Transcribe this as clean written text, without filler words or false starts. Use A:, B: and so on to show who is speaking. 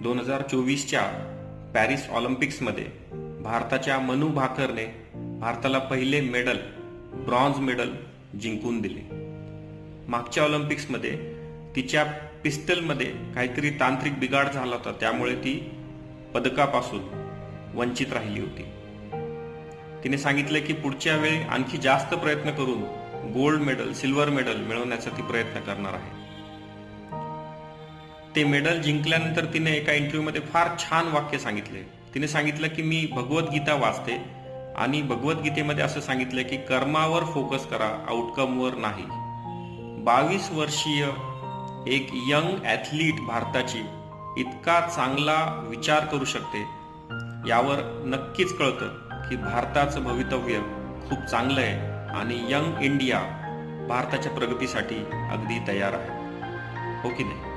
A: 2024च्या Paris ऑलिम्पिक्समध्ये भारताच्या मनू भाकरने भारताला पहिले मेडल, ब्रॉन्झ मेडल जिंकून दिले. मागच्या ऑलिम्पिक्समध्ये तिच्या पिस्टलमध्ये काहीतरी तांत्रिक बिघाड झाला होता, त्यामुळे ती पदकापासून वंचित राहिली होती. तिने सांगितले की पुढच्या वेळी आणखी जास्त प्रयत्न करून गोल्ड मेडल, सिल्वर मेडल मिळवण्याचा ती प्रयत्न करणार आहे. ते मेडल जिंकल्यानंतर तिने एका इंटरव्ह्यूमध्ये फार छान वाक्य सांगितले. तिने सांगितलं की मी भगवद्गीता वाचते आणि भगवद्गीतेमध्ये असं सांगितलं की कर्मावर फोकस करा, आउटकमवर नाही. 22 वर्षीय एक यंग ॲथलीट भारताची इतका चांगला विचार करू शकते, यावर नक्कीच कळतं की भारताचं भवितव्य खूप चांगलं आहे आणि यंग इंडिया भारताच्या प्रगतीसाठी अगदी तयार आहे. हो की नाही?